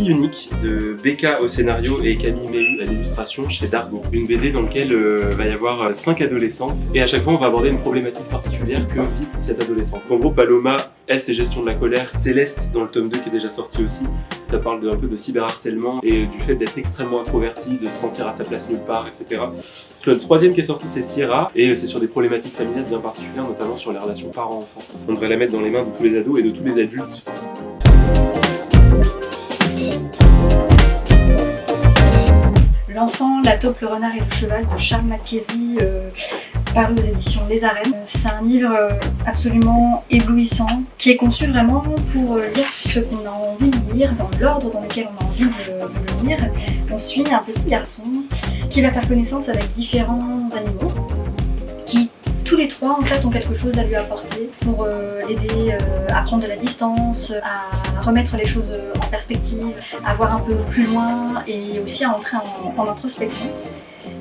unique de Becca au scénario et Camille Méhu à l'illustration chez Dargo. Une BD dans laquelle va y avoir 5 adolescentes et à chaque fois on va aborder une problématique particulière que vit cette adolescente. En gros, Paloma, elle, c'est gestion de la colère. Céleste, dans le tome 2 qui est déjà sorti aussi, ça parle un peu de cyberharcèlement et du fait d'être extrêmement introverti, de se sentir à sa place nulle part, etc. Le troisième qui est sorti, c'est Sierra, et c'est sur des problématiques familiales bien particulières, notamment sur les relations parents-enfants. On devrait la mettre dans les mains de tous les ados et de tous les adultes. L'enfant, la taupe, le renard et le cheval de Charles Mackenzie, paru aux éditions Les Arènes. C'est un livre absolument éblouissant qui est conçu vraiment pour lire ce qu'on a envie de lire, dans l'ordre dans lequel on a envie de le lire. On suit un petit garçon qui va faire connaissance avec différents animaux qui, tous les trois, en fait, ont quelque chose à lui apporter pour l'aider à prendre de la distance, à remettre les choses en perspective, à voir un peu plus loin et aussi à entrer en introspection.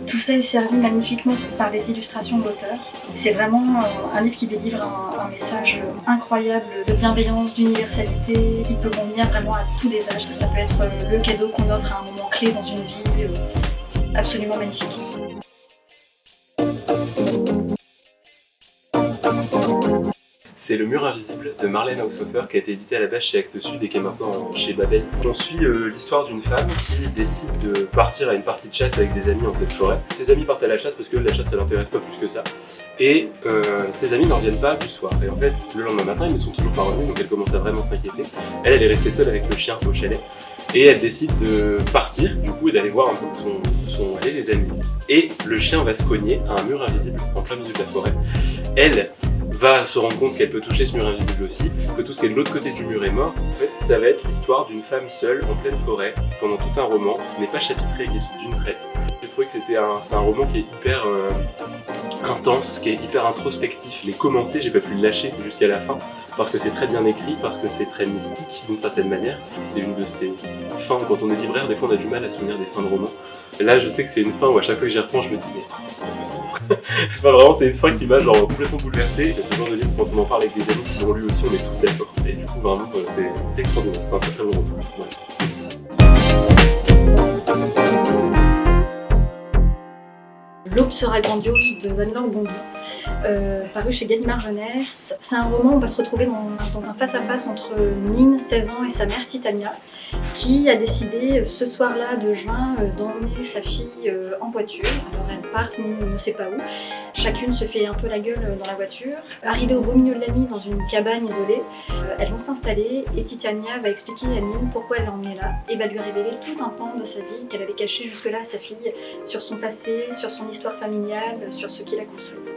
Tout ça est servi magnifiquement par les illustrations de l'auteur. C'est vraiment un livre qui délivre un message incroyable de bienveillance, d'universalité. Il peut convenir vraiment à tous les âges. Ça peut être le cadeau qu'on offre à un moment clé dans une vie absolument magnifique. C'est Le Mur Invisible de Marlène Haushofer qui a été édité à la base chez Actes Sud et qui est maintenant chez Babel. On suit l'histoire d'une femme qui décide de partir à une partie de chasse avec des amis en pleine forêt. Ses amis partent à la chasse parce que la chasse ça l'intéresse pas plus que ça. Et ses amis n'en reviennent pas du soir. Et en fait, le lendemain matin, ils ne sont toujours pas revenus, donc elle commence à vraiment s'inquiéter. Elle est restée seule avec le chien au chalet. Et elle décide de partir, du coup, et d'aller voir un peu les amis. Et le chien va se cogner à un mur invisible en plein milieu de la forêt. Elle va se rendre compte qu'elle peut toucher ce mur invisible aussi, que tout ce qui est de l'autre côté du mur est mort. En fait, ça va être l'histoire d'une femme seule en pleine forêt pendant tout un roman qui n'est pas chapitré et qui est d'une traite. J'ai trouvé que c'est un roman qui est hyper intense, qui est hyper introspectif. Je l'ai commencé, j'ai pas pu le lâcher jusqu'à la fin parce que c'est très bien écrit, parce que c'est très mystique d'une certaine manière. C'est une de ces fins où quand on est libraire, des fois on a du mal à se souvenir des fins de romans. Et là, je sais que c'est une fin où à chaque fois que j'y reprends, je me dis mais c'est pas possible. Enfin, vraiment, c'est une fin qui m'a genre complètement bouleversé. C'est ce genre de livre quand on en parle avec des amis qui l'ont lu aussi, on est tous d'accord. Et du coup, vraiment, c'est extraordinaire. C'est un très très bon roman. Ouais. L'aube sera grandiose de Anne-Laure Bondy, paru chez Gallimard Jeunesse. C'est un roman où on va se retrouver dans un face-à-face entre Nin, 16 ans, et sa mère Titania, qui a décidé ce soir-là de juin d'emmener sa fille en voiture. Alors elles partent, Nin ne sait pas où. Chacune se fait un peu la gueule dans la voiture. Arrivée au beau milieu de la nuit dans une cabane isolée, elles vont s'installer et Titania va expliquer à Nin pourquoi elle l'a emmenée là et va lui révéler tout un pan de sa vie qu'elle avait caché jusque-là à sa fille, sur son passé, sur son histoire familiale, sur ce qui l'a construite.